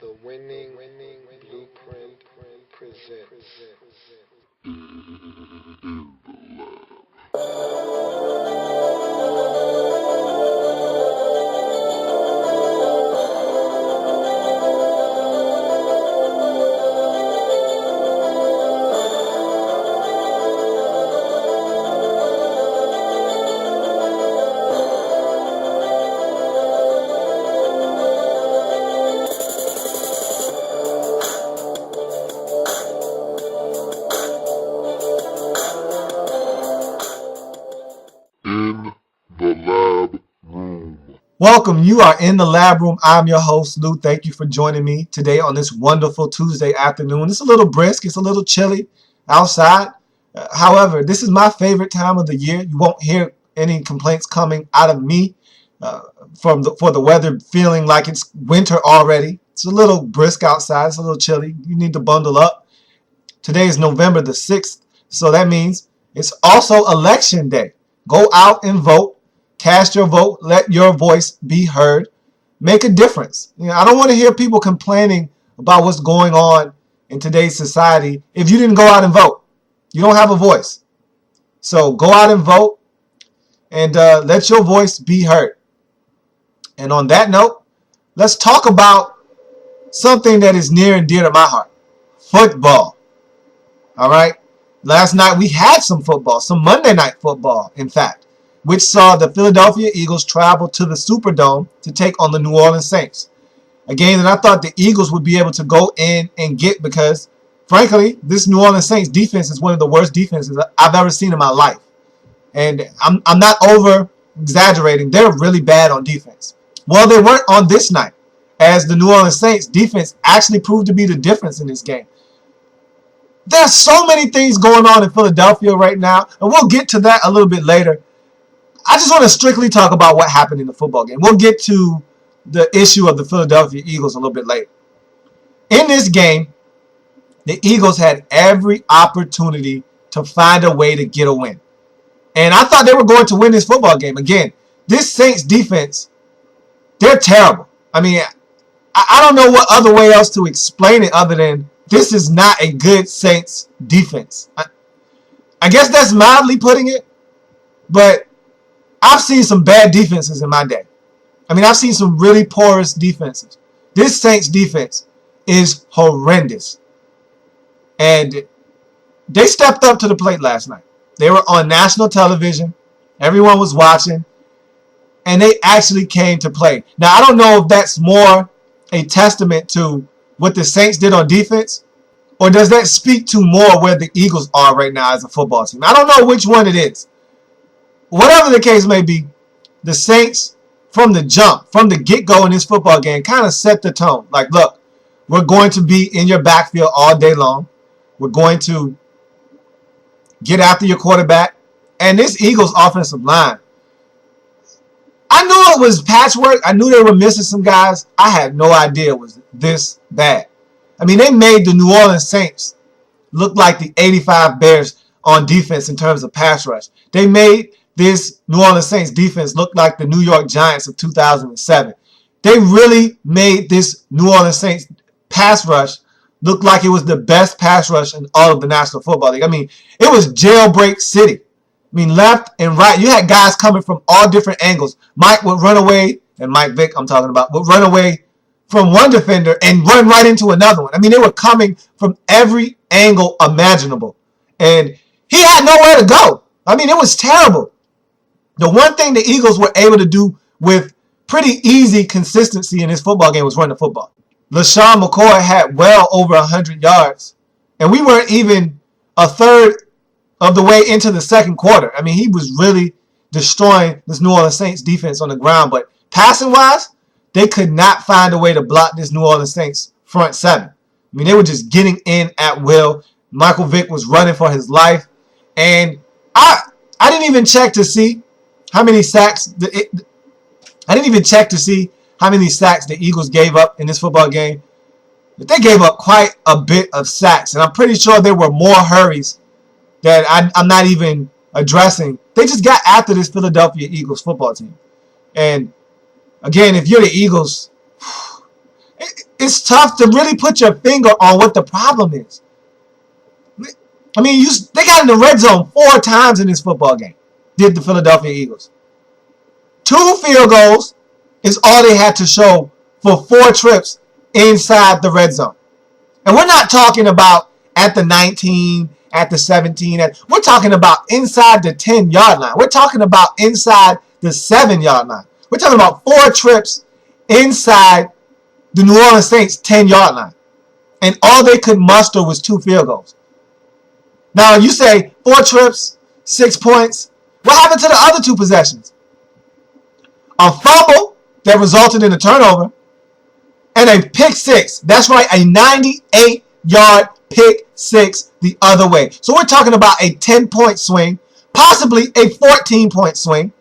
The winning blueprint presents. In the lab room. Welcome. You are in the lab room. I'm your host, Lou. Thank you for joining me today on this wonderful Tuesday afternoon. It's a little brisk. It's a little chilly outside. However, this is my favorite time of the year. You won't hear any complaints coming out of me for the weather feeling like it's winter already. It's a little brisk outside. It's a little chilly. You need to bundle up. Today is November the 6th, so that means it's also election day. Go out and vote. Cast your vote. Let your voice be heard. Make a difference. I don't want to hear people complaining about what's going on in today's society if you didn't go out and vote. You don't have a voice. So go out and vote and let your voice be heard. And on that note, let's talk about something that is near and dear to my heart. Football. All right. Last night we had some football, some Monday night football, in fact, which saw the Philadelphia Eagles travel to the Superdome to take on the New Orleans Saints. A game that I thought the Eagles would be able to go in and get because, frankly, this New Orleans Saints defense is one of the worst defenses I've ever seen in my life. And I'm not over exaggerating. They're really bad on defense. Well, they weren't on this night, as the New Orleans Saints defense actually proved to be the difference in this game. There's so many things going on in Philadelphia right now, and we'll get to that a little bit later. I just want to strictly talk about what happened in the football game. We'll get to the issue of the Philadelphia Eagles a little bit later. In this game, the Eagles had every opportunity to find a way to get a win. And I thought they were going to win this football game. Again, this Saints defense, they're terrible. I mean, I don't know what other way else to explain it other than this is not a good Saints defense. I guess that's mildly putting it, but I've seen some bad defenses in my day. I mean, I've seen some really porous defenses. This Saints defense is horrendous. And they stepped up to the plate last night. They were on national television. Everyone was watching. And they actually came to play. Now, I don't know if that's more a testament to what the Saints did on defense, or does that speak to more where the Eagles are right now as a football team? I don't know which one it is. Whatever the case may be, the Saints, from the jump, from the get-go in this football game, kind of set the tone. Like, look, we're going to be in your backfield all day long. We're going to get after your quarterback. And this Eagles offensive line, I knew it was patchwork. I knew they were missing some guys. I had no idea it was this bad. I mean, they made the New Orleans Saints look like the 85 Bears on defense in terms of pass rush. They made this New Orleans Saints defense look like the New York Giants of 2007. They really made this New Orleans Saints pass rush look like it was the best pass rush in all of the National Football League. I mean, it was jailbreak city. I mean, left and right. You had guys coming from all different angles. Mike would run away, and Mike Vick I'm talking about, would run away from one defender and run right into another one. I mean, they were coming from every angle imaginable. And he had nowhere to go. I mean, it was terrible. The one thing the Eagles were able to do with pretty easy consistency in this football game was run the football. LaShawn McCoy had well over 100 yards. And we weren't even a third of the way into the second quarter. I mean, he was really destroying this New Orleans Saints defense on the ground. But passing-wise, they could not find a way to block this New Orleans Saints front seven. I mean, they were just getting in at will. Michael Vick was running for his life. And I didn't even check to see how many sacks I didn't even check to see how many sacks the Eagles gave up in this football game. But they gave up quite a bit of sacks. And I'm pretty sure there were more hurries that I'm not even addressing. They just got after this Philadelphia Eagles football team. And again, if you're the Eagles, it's tough to really put your finger on what the problem is. I mean, they got in the red zone 4 times in this football game, did the Philadelphia Eagles. 2 field goals is all they had to show for 4 trips inside the red zone. And we're not talking about at the 19, at the 17. We're talking about inside the 10-yard line. We're talking about inside the 7-yard line. We're talking about 4 trips inside the New Orleans Saints 10-yard line. And all they could muster was 2 field goals. Now, you say 4 trips, 6 points. What happened to the other 2 possessions? A fumble that resulted in a turnover and a pick 6. That's right, a 98-yard pick 6 the other way. So we're talking about a 10-point swing, possibly a 14-point swing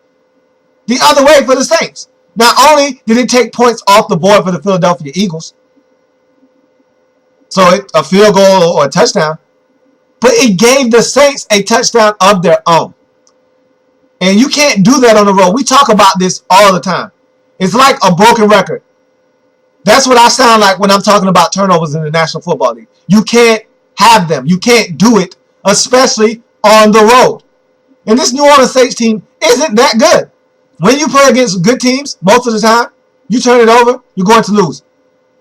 the other way for the Saints. Not only did it take points off the board for the Philadelphia Eagles, so a field goal or a touchdown, but it gave the Saints a touchdown of their own. And you can't do that on the road. We talk about this all the time. It's like a broken record. That's what I sound like when I'm talking about turnovers in the National Football League. You can't have them. You can't do it, especially on the road. And this New Orleans Saints team isn't that good. When you play against good teams, most of the time, you turn it over, you're going to lose.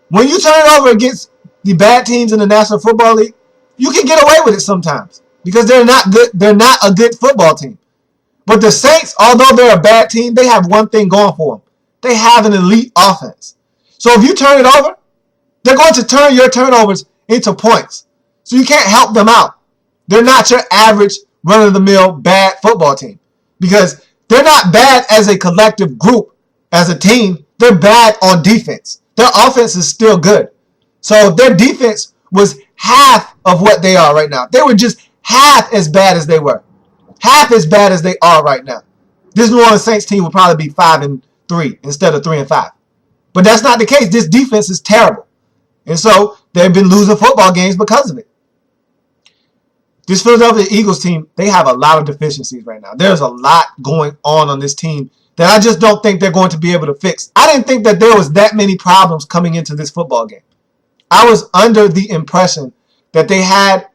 When you turn it over against the bad teams in the National Football League, you can get away with it sometimes because they're not good. They're not a good football team. But the Saints, although they're a bad team, they have one thing going for them. They have an elite offense. So if you turn it over, they're going to turn your turnovers into points. So you can't help them out. They're not your average run-of-the-mill bad football team because they're not bad as a collective group, as a team. They're bad on defense. Their offense is still good. So their defense was half of what they are right now. They were just half as bad as they were. Half as bad as they are right now. This New Orleans Saints team would probably be 5-3 instead of 3-5. But that's not the case. This defense is terrible. And so they've been losing football games because of it. This Philadelphia Eagles team, they have a lot of deficiencies right now. There's a lot going on this team that I just don't think they're going to be able to fix. I didn't think that there was that many problems coming into this football game. I was under the impression that they had,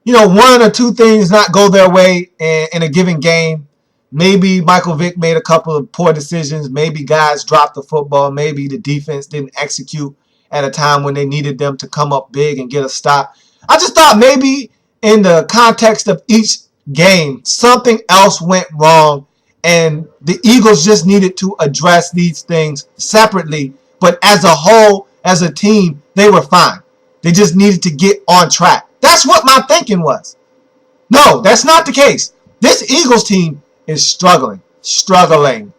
1 or 2 things not go their way in a given game. Maybe Michael Vick made a couple of poor decisions. Maybe guys dropped the football. Maybe the defense didn't execute at a time when they needed them to come up big and get a stop. I just thought maybe in the context of each game, something else went wrong, and the Eagles just needed to address these things separately. But as a whole, as a team, they were fine. They just needed to get on track. That's what my thinking was. No, that's not the case. This Eagles team is struggling. They're struggling.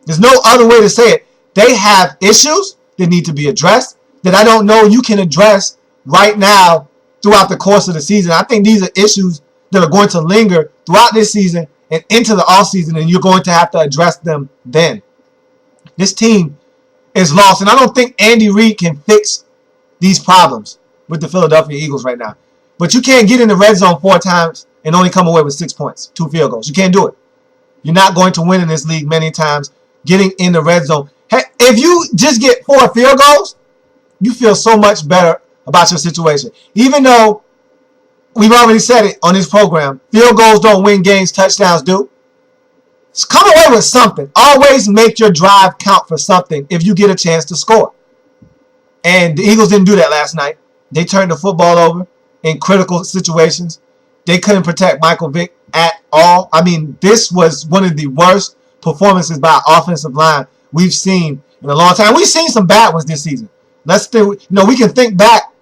There's no other way to say it. They have issues that need to be addressed that I don't know you can address right now throughout the course of the season. I think these are issues that are going to linger throughout this season and into the offseason, and you're going to have to address them then. This team is lost, and I don't think Andy Reid can fix these problems with the Philadelphia Eagles right now. But you can't get in the red zone 4 times and only come away with 6 points, 2 field goals. You can't do it. You're not going to win in this league many times getting in the red zone. Hey, if you just get 4 field goals, you feel so much better about your situation. Even though we've already said it on this program, field goals don't win games, touchdowns do. So come away with something. Always make your drive count for something if you get a chance to score. And the Eagles didn't do that last night. They turned the football over in critical situations. They couldn't protect Michael Vick at all. I mean, this was one of the worst performances by offensive line we've seen in a long time. We've seen some bad ones this season. We can think back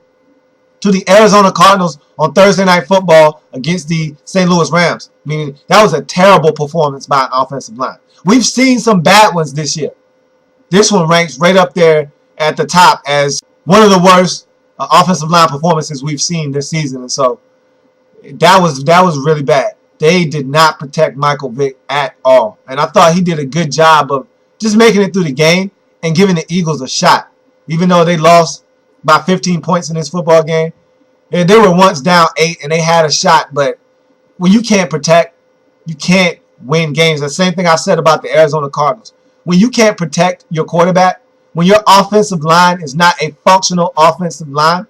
to the Arizona Cardinals on Thursday Night Football against the St. Louis Rams. I mean, that was a terrible performance by an offensive line. We've seen some bad ones this year. This one ranks right up there at the top as one of the worst offensive line performances we've seen this season. And so that was really bad. They did not protect Michael Vick at all. And I thought he did a good job of just making it through the game and giving the Eagles a shot. Even though they lost by 15 points in this football game. And they were once down 8 and they had a shot. But when you can't protect, you can't win games. The same thing I said about the Arizona Cardinals. When you can't protect your quarterback, when your offensive line is not a functional offensive line,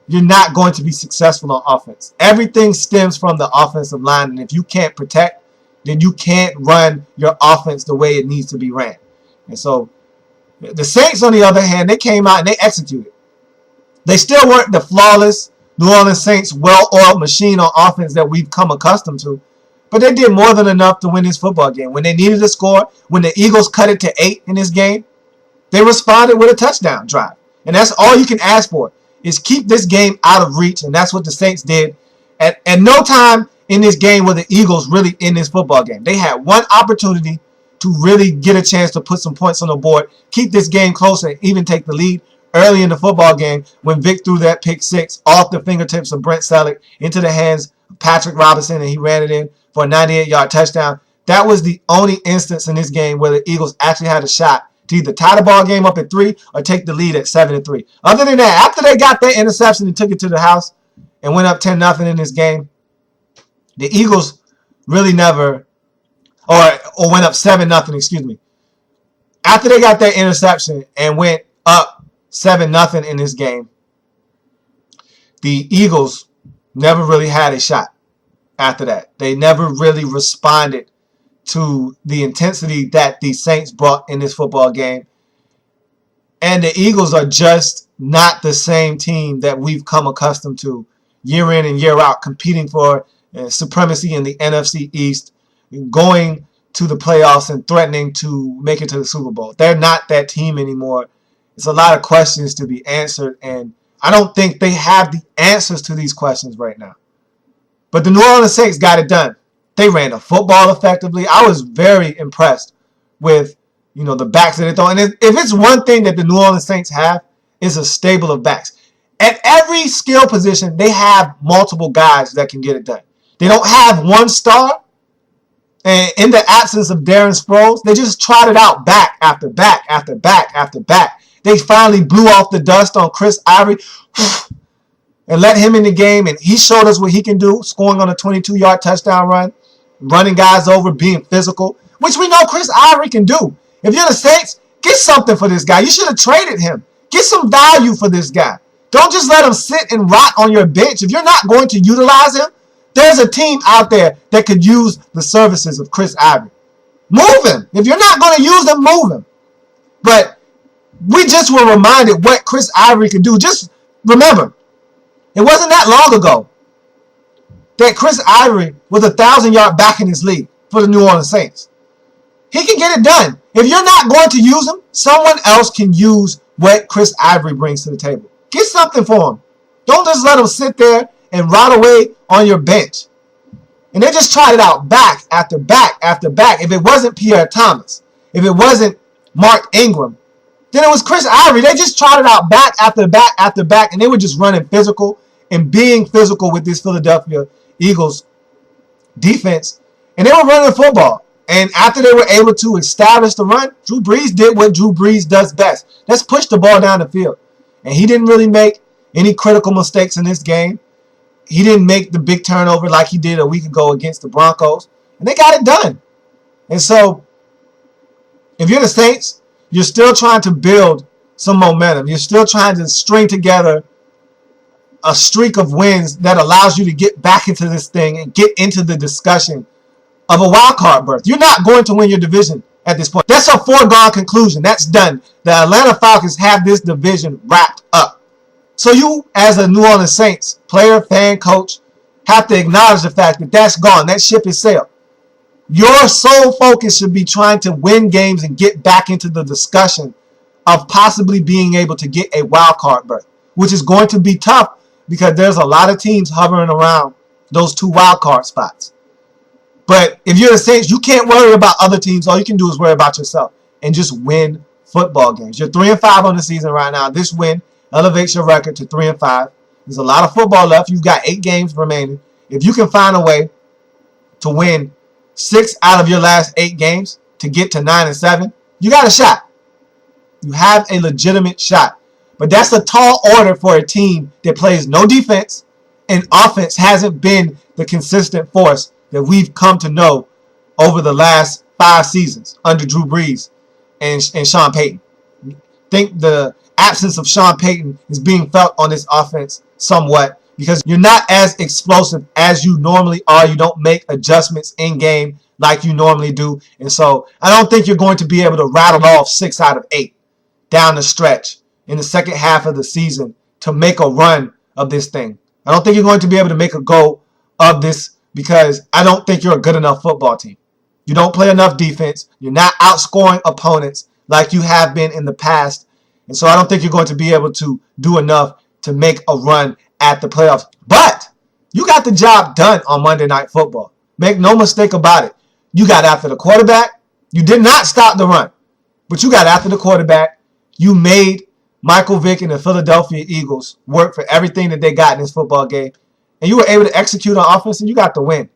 you're not going to be successful on offense. Everything stems from the offensive line, and if you can't protect, then you can't run your offense the way it needs to be ran. And so the Saints, on the other hand, they came out and they executed. They still weren't the flawless New Orleans Saints well-oiled machine on offense that we've come accustomed to, but they did more than enough to win this football game. When they needed to score, when the Eagles cut it to 8 in this game, they responded with a touchdown drive. And that's all you can ask for, is keep this game out of reach, and that's what the Saints did. At no time in this game were the Eagles really in this football game. They had one opportunity to really get a chance to put some points on the board, keep this game close, and even take the lead early in the football game when Vic threw that pick six off the fingertips of Brent Selleck into the hands of Patrick Robinson, and he ran it in for a 98-yard touchdown. That was the only instance in this game where the Eagles actually had a shot to either tie the ball game up at 3 or take the lead at 7-3. Other than that, after they got that interception and took it to the house and went up 10-0 in this game, the Eagles really never, or went up 7-0, excuse me. After they got that interception and went up 7-0 in this game, the Eagles never really had a shot after that. They never really responded to the intensity that the Saints brought in this football game. And the Eagles are just not the same team that we've come accustomed to year in and year out, competing for supremacy in the NFC East, going to the playoffs and threatening to make it to the Super Bowl. They're not that team anymore. It's a lot of questions to be answered, and I don't think they have the answers to these questions right now. But the New Orleans Saints got it done. They ran the football effectively. I was very impressed with, the backs that they throw. And if it's one thing that the New Orleans Saints have, is a stable of backs. At every skill position, they have multiple guys that can get it done. They don't have one star. And in the absence of Darren Sproles, they just trotted out back after back after back after back. They finally blew off the dust on Chris Ivory and let him in the game. And he showed us what he can do, scoring on a 22-yard touchdown run, running guys over, being physical, which we know Chris Ivory can do. If you're the Saints, get something for this guy. You should have traded him. Get some value for this guy. Don't just let him sit and rot on your bench. If you're not going to utilize him, there's a team out there that could use the services of Chris Ivory. Move him. If you're not going to use him, move him. But we just were reminded what Chris Ivory could do. Just remember, it wasn't that long ago that Chris Ivory was a 1,000-yard back in his league for the New Orleans Saints. He can get it done. If you're not going to use him, someone else can use what Chris Ivory brings to the table. Get something for him. Don't just let him sit there and rot away on your bench. And they just tried it out back after back after back. If it wasn't Pierre Thomas, if it wasn't Mark Ingram, then it was Chris Ivory. They just tried it out back after back after back, and they were just running physical and being physical with this Philadelphia Eagles defense. And they were running the football. And after they were able to establish the run, Drew Brees did what Drew Brees does best. Let's push the ball down the field. And he didn't really make any critical mistakes in this game. He didn't make the big turnover like he did a week ago against the Broncos. And they got it done. And so, if you're the Saints, you're still trying to build some momentum. You're still trying to string together a streak of wins that allows you to get back into this thing and get into the discussion of a wild card berth. You're not going to win your division at this point. That's a foregone conclusion. That's done. The Atlanta Falcons have this division wrapped up. So you, as a New Orleans Saints player, fan, coach, have to acknowledge the fact that that's gone. That ship is sailed. Your sole focus should be trying to win games and get back into the discussion of possibly being able to get a wild card berth, which is going to be tough because there's a lot of teams hovering around those 2 wild card spots. But if you're the Saints, you can't worry about other teams. All you can do is worry about yourself and just win football games. You're 3-5 on the season right now. This win elevates your record to 3-5. There's a lot of football left. You've got 8 games remaining. If you can find a way to win 6 out of your last 8 games to get to 9-7, you got a shot. You have a legitimate shot. But that's a tall order for a team that plays no defense and offense hasn't been the consistent force that we've come to know over the last 5 seasons under Drew Brees and Sean Payton. think the absence of Sean Payton is being felt on this offense somewhat because you're not as explosive as you normally are. You don't make adjustments in game like you normally do. And so I don't think you're going to be able to rattle off 6 out of 8 down the stretch in the second half of the season to make a run of this thing. I don't think you're going to be able to make a go of this because I don't think you're a good enough football team. You don't play enough defense. You're not outscoring opponents like you have been in the past. And so I don't think you're going to be able to do enough to make a run at the playoffs. But you got the job done on Monday Night Football. Make no mistake about it. You got after the quarterback. You did not stop the run, but you got after the quarterback. You made Michael Vick and the Philadelphia Eagles work for everything that they got in this football game. And you were able to execute on offense, and you got the win.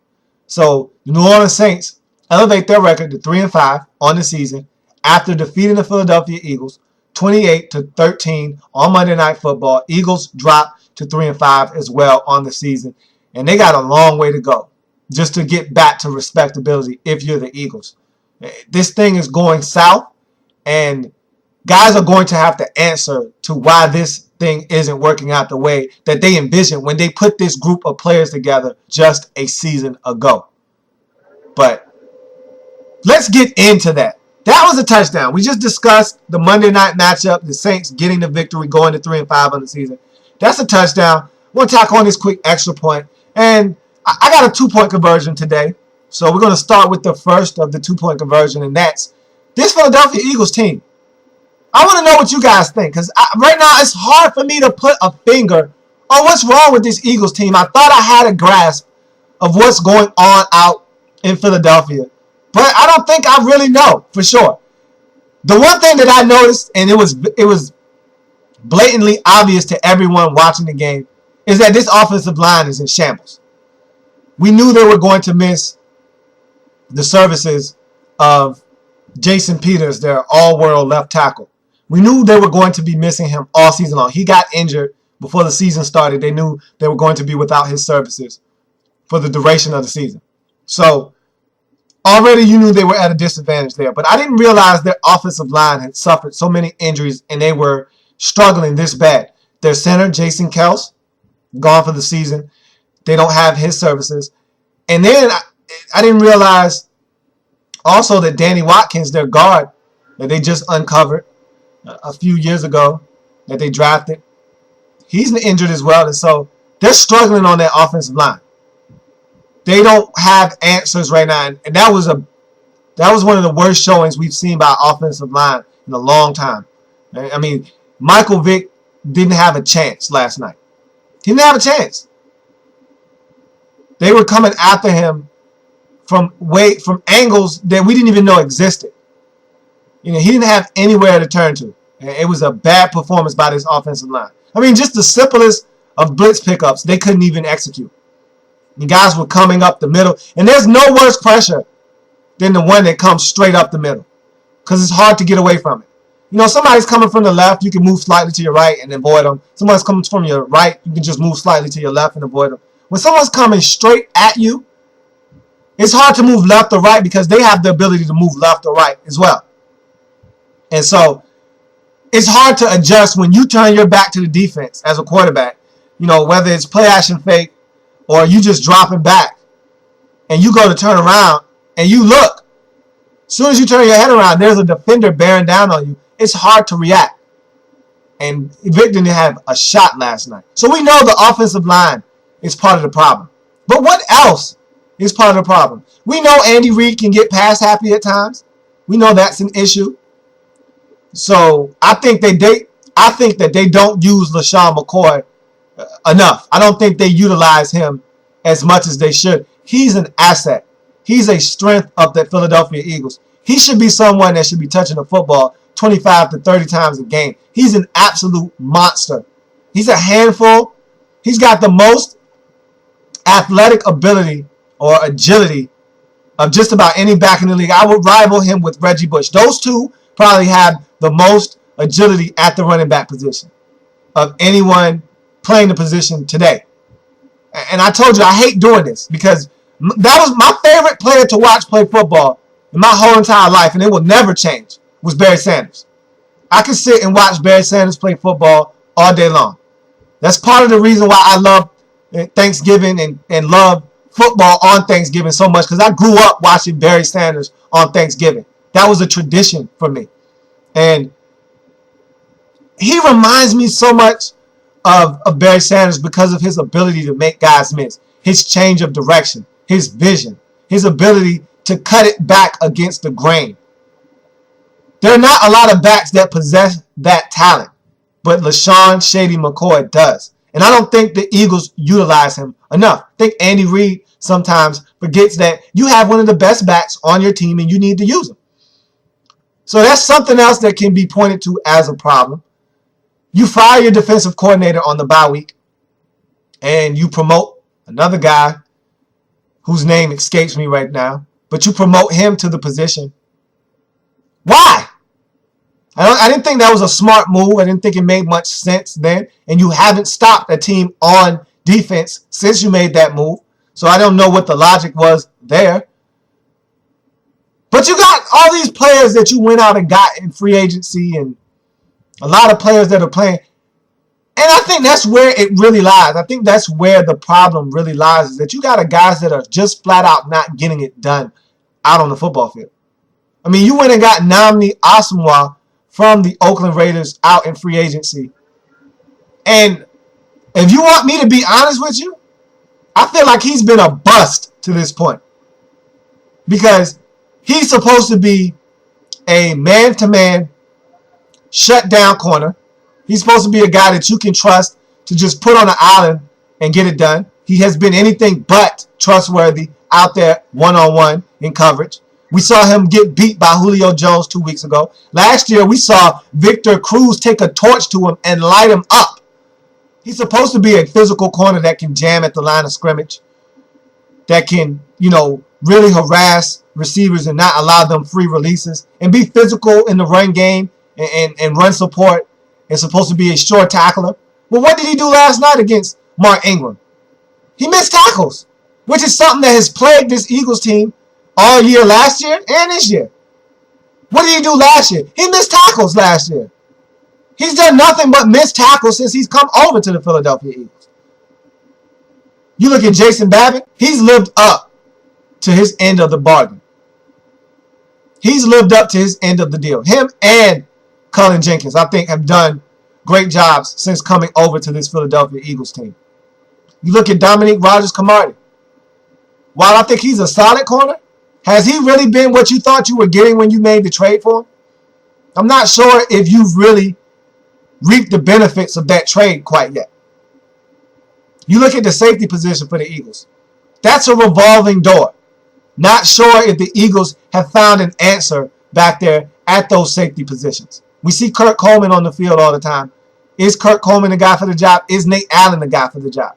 So the New Orleans Saints elevate their record to 3-5 on the season after defeating the Philadelphia Eagles 28-13 on Monday Night Football. Eagles drop to 3-5 as well on the season. And they got a long way to go just to get back to respectability if you're the Eagles. This thing is going south, and guys are going to have to answer to why this thing isn't working out the way that they envisioned when they put this group of players together just a season ago. But let's get into that. That was a touchdown. We just discussed the Monday night matchup, the Saints getting the victory, going to 3-5 on the season. That's a touchdown. We'll tack on this quick extra point. And I got a 2-point conversion today. So we're going to start with the first of the 2-point conversion, and that's this Philadelphia Eagles team. I want to know what you guys think, because right now it's hard for me to put a finger on what's wrong with this Eagles team. I thought I had a grasp of what's going on out in Philadelphia, but I don't think I really know for sure. The one thing that I noticed, and it was blatantly obvious to everyone watching the game, is that this offensive line is in shambles. We knew they were going to miss the services of Jason Peters, their all-world left tackle. We knew they were going to be missing him all season long. He got injured before the season started. They knew they were going to be without his services for the duration of the season. So already you knew they were at a disadvantage there. But I didn't realize their offensive line had suffered so many injuries and they were struggling this bad. Their center, Jason Kels, gone for the season. They don't have his services. And then I didn't realize also that Danny Watkins, their guard, that they just uncovered a few years ago, that they drafted, he's injured as well. And so they're struggling on their offensive line. They don't have answers right now. And that was one of the worst showings we've seen by offensive line in a long time. I mean, Michael Vick didn't have a chance last night. He didn't have a chance. They were coming after him from angles that we didn't even know existed. You know, he didn't have anywhere to turn to. It was a bad performance by this offensive line. I mean, just the simplest of blitz pickups, they couldn't even execute. The guys were coming up the middle. And there's no worse pressure than the one that comes straight up the middle, because it's hard to get away from it. You know, somebody's coming from the left, you can move slightly to your right and avoid them. Somebody's coming from your right, you can just move slightly to your left and avoid them. When someone's coming straight at you, it's hard to move left or right because they have the ability to move left or right as well. And so it's hard to adjust when you turn your back to the defense as a quarterback, you know, whether it's play action fake or you just dropping back and you go to turn around and you look. As soon as you turn your head around, there's a defender bearing down on you. It's hard to react. And Vic didn't have a shot last night. So we know the offensive line is part of the problem. But what else is part of the problem? We know Andy Reid can get pass happy at times. We know that's an issue. So I think that they don't use LaShawn McCoy enough. I don't think they utilize him as much as they should. He's an asset. He's a strength of the Philadelphia Eagles. He should be someone that should be touching the football 25 to 30 times a game. He's an absolute monster. He's a handful. He's got the most athletic ability or agility of just about any back in the league. I would rival him with Reggie Bush. Those two probably have the most agility at the running back position of anyone playing the position today. And I told you I hate doing this because that was my favorite player to watch play football in my whole entire life, and it will never change, was Barry Sanders. I could sit and watch Barry Sanders play football all day long. That's part of the reason why I love Thanksgiving and love football on Thanksgiving so much, because I grew up watching Barry Sanders on Thanksgiving. That was a tradition for me. And he reminds me so much of Barry Sanders because of his ability to make guys miss, his change of direction, his vision, his ability to cut it back against the grain. There are not a lot of backs that possess that talent, but LaShawn Shady McCoy does. And I don't think the Eagles utilize him enough. I think Andy Reid sometimes forgets that you have one of the best backs on your team and you need to use him. So that's something else that can be pointed to as a problem. You fire your defensive coordinator on the bye week and you promote another guy whose name escapes me right now, but you promote him to the position. Why? I didn't think that was a smart move. I didn't think it made much sense then. And you haven't stopped a team on defense since you made that move. So I don't know what the logic was there. But you got all these players that you went out and got in free agency and a lot of players that are playing. And I think that's where it really lies. I think that's where the problem really lies, is that you got guys that are just flat out not getting it done out on the football field. I mean, you went and got Nnamdi Asomugha from the Oakland Raiders out in free agency. And if you want me to be honest with you, I feel like he's been a bust to this point. Because he's supposed to be a man-to-man shut-down corner. He's supposed to be a guy that you can trust to just put on an island and get it done. He has been anything but trustworthy out there one-on-one in coverage. We saw him get beat by Julio Jones 2 weeks ago. Last year, we saw Victor Cruz take a torch to him and light him up. He's supposed to be a physical corner that can jam at the line of scrimmage, that can, really harass receivers and not allow them free releases, and be physical in the run game and run support, and supposed to be a short tackler. Well, what did he do last night against Mark Ingram? He missed tackles, which is something that has plagued this Eagles team all year last year and this year. What did he do last year? He missed tackles last year. He's done nothing but miss tackles since he's come over to the Philadelphia Eagles. You look at Jason Babbitt, he's lived up to his end of the bargain. He's lived up to his end of the deal. Him and Cullen Jenkins, I think, have done great jobs since coming over to this Philadelphia Eagles team. You look at Dominique Rodgers-Cromartie. While I think he's a solid corner, has he really been what you thought you were getting when you made the trade for him? I'm not sure if you've really reaped the benefits of that trade quite yet. You look at the safety position for the Eagles. That's a revolving door. Not sure if the Eagles have found an answer back there at those safety positions. We see Kurt Coleman on the field all the time. Is Kurt Coleman the guy for the job? Is Nate Allen the guy for the job?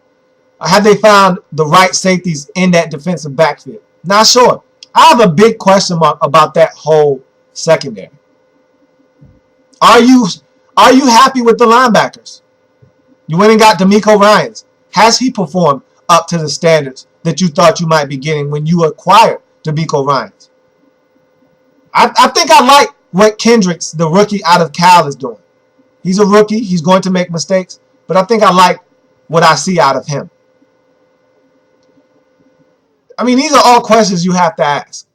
Have they found the right safeties in that defensive backfield? Not sure. I have a big question mark about that whole secondary. Are you happy with the linebackers? You went and got D'Amico Ryans. Has he performed up to the standards that you thought you might be getting when you acquired D'Amico Ryans? I think I like what Kendricks, the rookie out of Cal, is doing. He's a rookie. He's going to make mistakes. But I think I like what I see out of him. I mean, these are all questions you have to ask.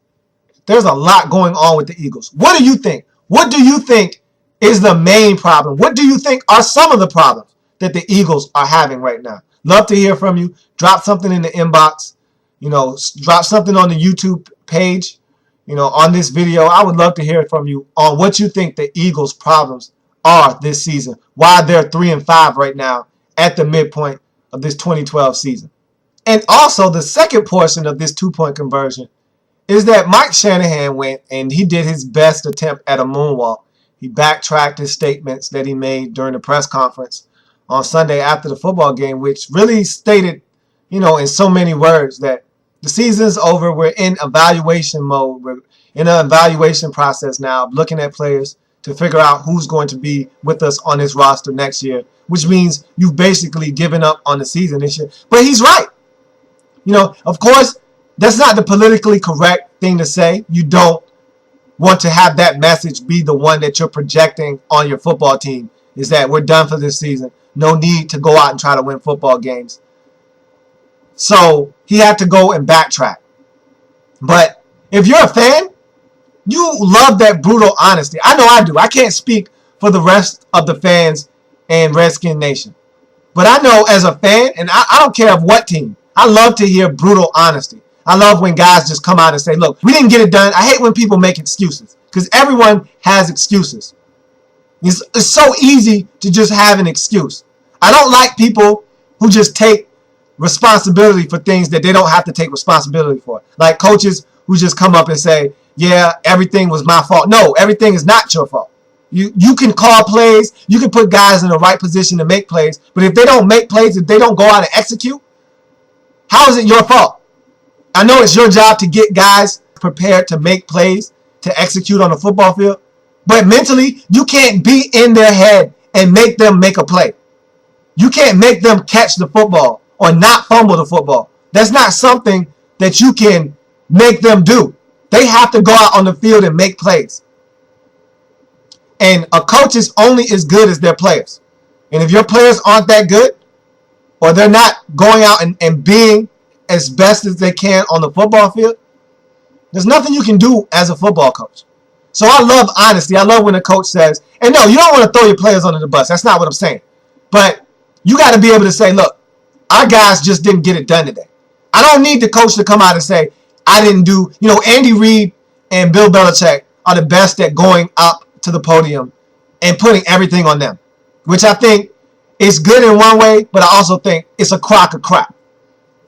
There's a lot going on with the Eagles. What do you think? What do you think is the main problem? What do you think are some of the problems that the Eagles are having right now? Love to hear from you. Drop something in the inbox. Drop something on the YouTube page, on this video. I would love to hear from you on what you think the Eagles' problems are this season. Why they're 3-5 right now at the midpoint of this 2012 season. And also, the second portion of this two-point conversion is that Mike Shanahan went and he did his best attempt at a moonwalk. He backtracked his statements that he made during the press conference on Sunday after the football game, which really stated, in so many words that the season's over. We're in evaluation mode. We're in an evaluation process now, looking at players to figure out who's going to be with us on this roster next year, which means you've basically given up on the season this year. But he's right. Of course, that's not the politically correct thing to say. You don't want to have that message be the one that you're projecting on your football team, is that we're done for this season. No need to go out and try to win football games. So he had to go and backtrack. But if you're a fan, you love that brutal honesty. I know I do. I can't speak for the rest of the fans in Redskin Nation. But I know as a fan, and I don't care of what team, I love to hear brutal honesty. I love when guys just come out and say, look, we didn't get it done. I hate when people make excuses because everyone has excuses. It's so easy to just have an excuse. I don't like people who just take responsibility for things that they don't have to take responsibility for. Like coaches who just come up and say, yeah, everything was my fault. No, everything is not your fault. You can call plays. You can put guys in the right position to make plays. But if they don't make plays, if they don't go out and execute, how is it your fault? I know it's your job to get guys prepared to make plays, to execute on the football field. But mentally, you can't be in their head and make them make a play. You can't make them catch the football or not fumble the football. That's not something that you can make them do. They have to go out on the field and make plays. And a coach is only as good as their players. And if your players aren't that good, or they're not going out and being as best as they can on the football field, there's nothing you can do as a football coach. So I love honesty. I love when a coach says, and no, you don't want to throw your players under the bus. That's not what I'm saying. But you got to be able to say, look, our guys just didn't get it done today. I don't need the coach to come out and say, I didn't do, Andy Reid and Bill Belichick are the best at going up to the podium and putting everything on them, which I think is good in one way, but I also think it's a crock of crap.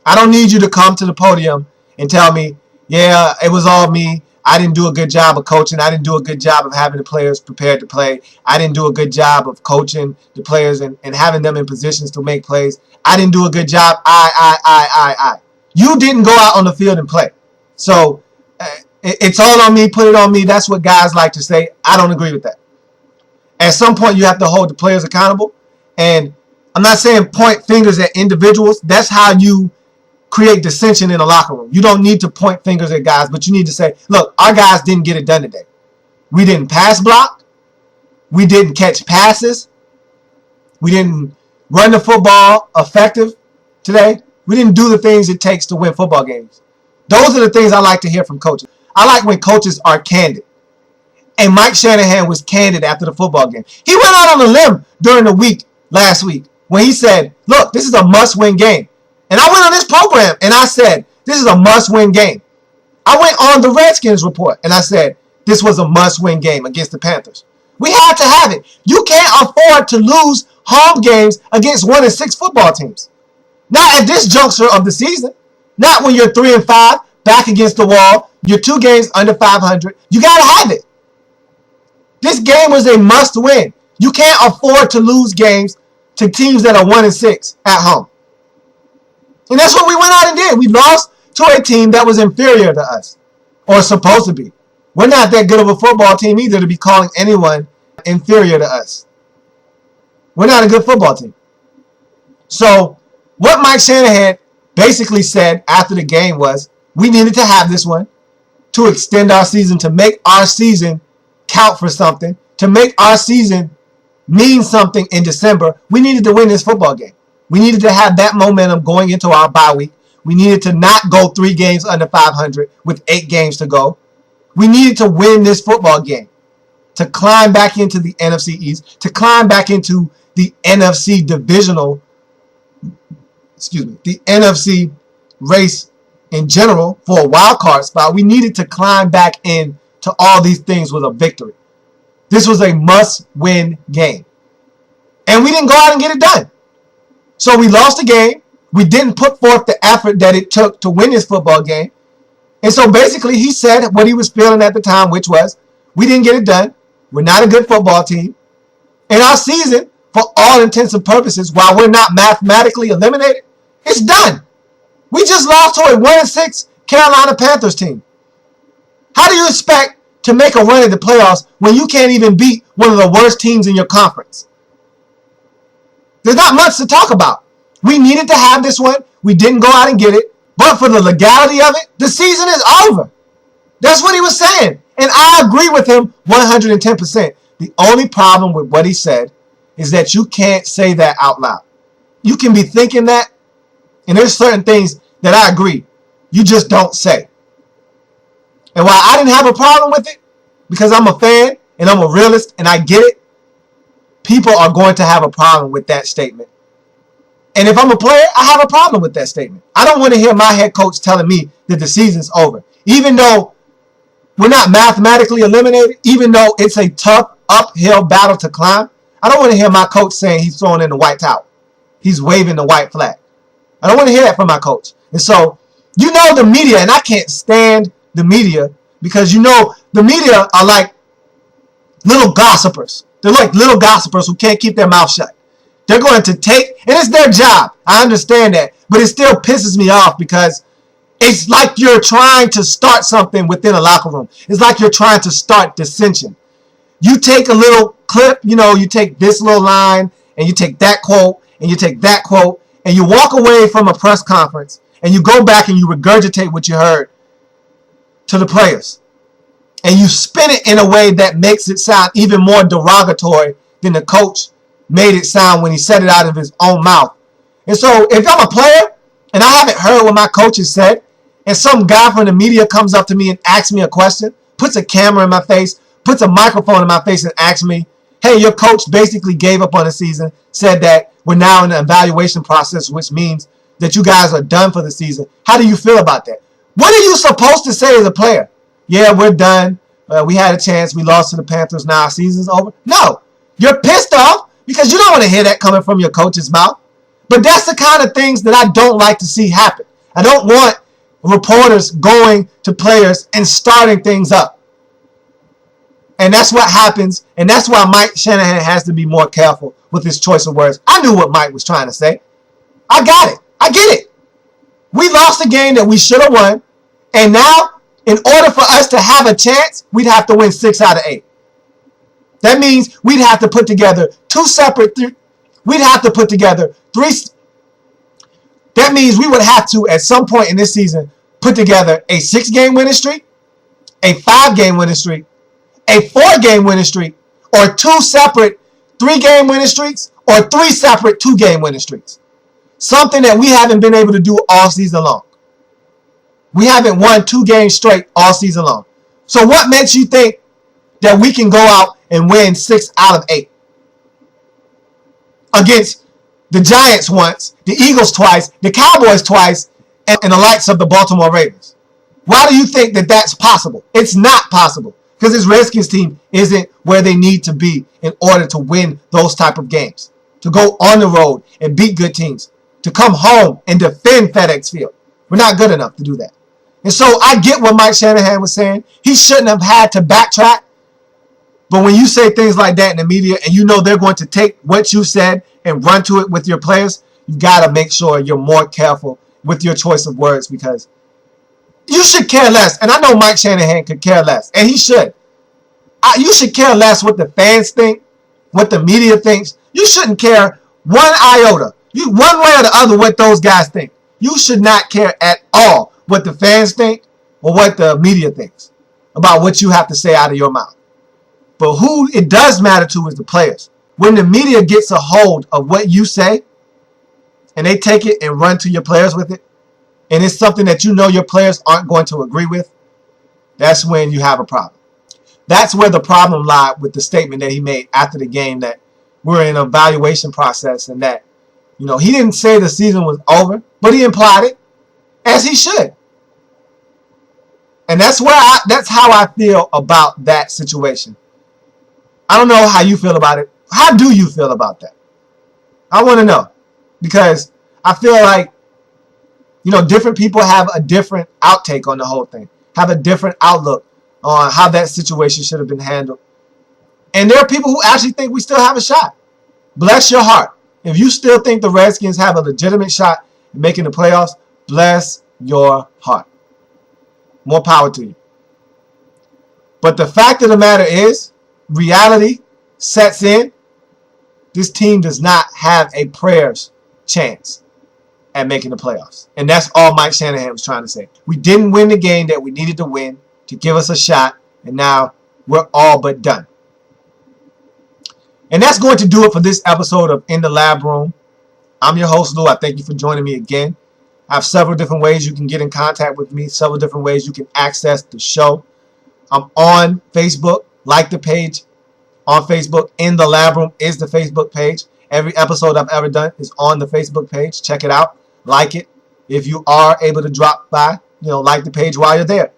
I don't need you to come to the podium and tell me, yeah, it was all me. I didn't do a good job of coaching. I didn't do a good job of having the players prepared to play. I didn't do a good job of coaching the players and having them in positions to make plays. I didn't do a good job. I. You didn't go out on the field and play. So it's all on me. Put it on me. That's what guys like to say. I don't agree with that. At some point, you have to hold the players accountable. And I'm not saying point fingers at individuals. That's how you create dissension in the locker room. You don't need to point fingers at guys, but you need to say, look, our guys didn't get it done today. We didn't pass block. We didn't catch passes. We didn't run the football effective today. We didn't do the things it takes to win football games. Those are the things I like to hear from coaches. I like when coaches are candid. And Mike Shanahan was candid after the football game. He went out on a limb during the week last week when he said, look, this is a must-win game. And I went on this program and I said, this is a must-win game. I went on the Redskins report and I said, this was a must-win game against the Panthers. We had to have it. You can't afford to lose home games against 1-6 football teams. Not at this juncture of the season. Not when you're 3-5, back against the wall. You're 2 games under 500. You got to have it. This game was a must-win. You can't afford to lose games to teams that are 1-6 at home. And that's what we went out and did. We lost to a team that was inferior to us, or supposed to be. We're not that good of a football team either to be calling anyone inferior to us. We're not a good football team. So what Mike Shanahan basically said after the game was, we needed to have this one to extend our season, to make our season count for something, to make our season mean something in December. We needed to win this football game. We needed to have that momentum going into our bye week. We needed to not go 3 games under 500 with 8 games to go. We needed to win this football game to climb back into the NFC East, to climb back into the NFC divisional, the NFC race in general for a wild card spot. We needed to climb back into all these things with a victory. This was a must-win game. And we didn't go out and get it done. So we lost the game. We didn't put forth the effort that it took to win this football game. And so basically he said what he was feeling at the time, which was, we didn't get it done. We're not a good football team. And our season, for all intents and purposes, while we're not mathematically eliminated, it's done. We just lost to a 1-6 Carolina Panthers team. How do you expect to make a run at the playoffs when you can't even beat one of the worst teams in your conference? There's not much to talk about. We needed to have this one. We didn't go out and get it. But for the legality of it, the season is over. That's what he was saying. And I agree with him 110%. The only problem with what he said is that you can't say that out loud. You can be thinking that, and there's certain things that I agree. You just don't say. And while I didn't have a problem with it, because I'm a fan and I'm a realist and I get it, people are going to have a problem with that statement. And if I'm a player, I have a problem with that statement. I don't want to hear my head coach telling me that the season's over. Even though we're not mathematically eliminated, even though it's a tough uphill battle to climb, I don't want to hear my coach saying he's throwing in the white towel. He's waving the white flag. I don't want to hear that from my coach. And so, you know, the media, and I can't stand the media because, you know, the media are like little gossipers. They're like little gossipers who can't keep their mouth shut. They're going to take, and it's their job. I understand that. But it still pisses me off because it's like you're trying to start something within a locker room. It's like you're trying to start dissension. You take a little clip, you know, you take this little line, and you take that quote, and you take that quote, and you walk away from a press conference, and you go back and you regurgitate what you heard to the players. And you spin it in a way that makes it sound even more derogatory than the coach made it sound when he said it out of his own mouth. And so if I'm a player and I haven't heard what my coach has said, and some guy from the media comes up to me and asks me a question, puts a camera in my face, puts a microphone in my face and asks me, hey, your coach basically gave up on the season, said that we're now in an evaluation process, which means that you guys are done for the season. How do you feel about that? What are you supposed to say as a player? Yeah, we're done. We had a chance. We lost to the Panthers. Now our season's over. No. You're pissed off because you don't want to hear that coming from your coach's mouth. But that's the kind of things that I don't like to see happen. I don't want reporters going to players and starting things up. And that's what happens. And that's why Mike Shanahan has to be more careful with his choice of words. I knew what Mike was trying to say. I got it. I get it. We lost a game that we should have won. And now, in order for us to have a chance, we'd have to win 6 out of 8. That means we'd have to put together we'd have to put together 3. That means we would have to, at some point in this season, put together a 6-game winning streak, a 5-game winning streak, a 4-game winning streak, or 2 separate 3-game winning streaks, or 3 separate 2-game winning streaks. Something that we haven't been able to do all season long. We haven't won 2 games straight all season long. So what makes you think that we can go out and win 6 out of 8? Against the Giants once, the Eagles twice, the Cowboys twice, and the likes of the Baltimore Ravens. Why do you think that that's possible? It's not possible. Because this Redskins team isn't where they need to be in order to win those type of games. To go on the road and beat good teams. To come home and defend FedEx Field. We're not good enough to do that. And so I get what Mike Shanahan was saying. He shouldn't have had to backtrack. But when you say things like that in the media and you know they're going to take what you said and run to it with your players, you got to make sure you're more careful with your choice of words because you should care less. And I know Mike Shanahan could care less. And he should. You should care less what the fans think, what the media thinks. You shouldn't care one iota. One way or the other what those guys think. You should not care at all what the fans think or what the media thinks about what you have to say out of your mouth. But who it does matter to is the players. When the media gets a hold of what you say and they take it and run to your players with it, and it's something that you know your players aren't going to agree with, that's when you have a problem. That's where the problem lied with the statement that he made after the game that we're in an evaluation process and that, you know, he didn't say the season was over, but he implied it, as he should. And that's how I feel about that situation. I don't know how you feel about it. How do you feel about that? I want to know. Because I feel like, you know, different people have a different outtake on the whole thing. Have a different outlook on how that situation should have been handled. And there are people who actually think we still have a shot. Bless your heart. If you still think the Redskins have a legitimate shot in making the playoffs, bless your heart. More power to you. But the fact of the matter is, reality sets in. This team does not have a prayer's chance at making the playoffs. And that's all Mike Shanahan was trying to say. We didn't win the game that we needed to win. to give us a shot, and now we're all but done. And that's going to do it for this episode of In the Lab Room. I'm your host, Lou. I thank you for joining me again. I have several different ways you can get in contact with me, several different ways you can access the show. I'm on Facebook. Like the page on Facebook. In the Lab Room is the Facebook page. Every episode I've ever done is on the Facebook page. Check it out. Like it. If you are able to drop by, like the page while you're there.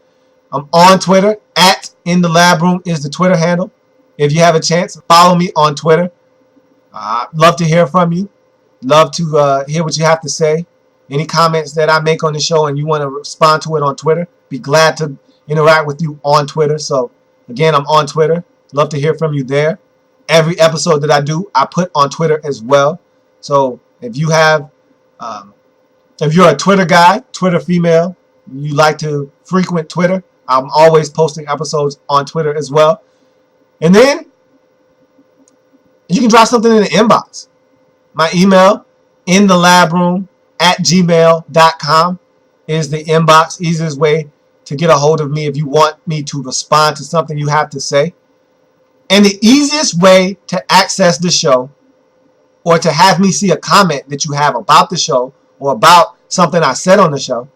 I'm on Twitter. At In the Lab Room is the Twitter handle. If you have a chance, follow me on Twitter. I'd love to hear from you. Love to hear what you have to say. Any comments that I make on the show and you want to respond to it on Twitter, be glad to interact with you on Twitter. So, again, I'm on Twitter. Love to hear from you there. Every episode that I do, I put on Twitter as well. So, if you have, if you're a Twitter guy, Twitter female, you like to frequent Twitter, I'm always posting episodes on Twitter as well. And then you can drop something in the inbox. My email, inthelabroom@gmail.com, is the inbox. Easiest way to get a hold of me if you want me to respond to something you have to say. And the easiest way to access the show or to have me see a comment that you have about the show or about something I said on the show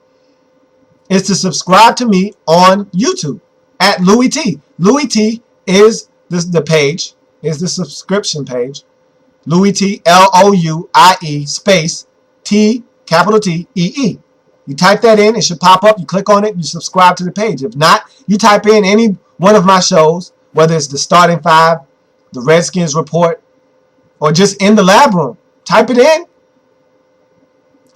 is to subscribe to me on YouTube at Louis T. Louis T is the page, is the subscription page. Louis T, Louie space T, capital T, EE. You type that in, it should pop up. You click on it, you subscribe to the page. If not, you type in any one of my shows, whether it's the Starting Five, the Redskins Report, or just In the Lab Room. Type it in.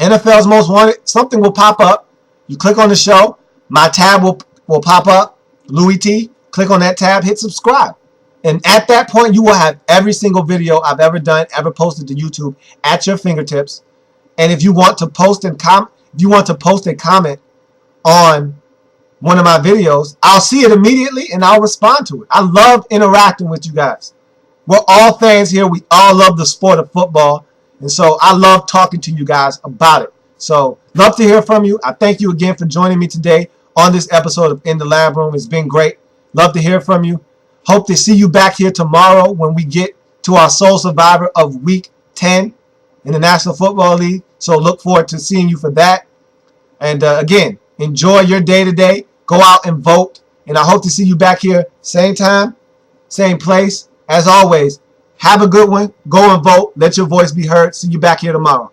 NFL's Most Wanted, something will pop up. You click on the show, my tab will pop up, Louis T. Click on that tab, hit subscribe. And at that point, you will have every single video I've ever done, ever posted to YouTube at your fingertips. And if you want to post a comment on one of my videos, I'll see it immediately and I'll respond to it. I love interacting with you guys. We're all fans here. We all love the sport of football. And so I love talking to you guys about it. So love to hear from you. I thank you again for joining me today on this episode of In the Lab Room. It's been great. Love to hear from you. Hope to see you back here tomorrow when we get to our sole survivor of Week 10 in the National Football League. So look forward to seeing you for that. And again, enjoy your day today. Go out and vote. And I hope to see you back here same time, same place. As always, have a good one. Go and vote. Let your voice be heard. See you back here tomorrow.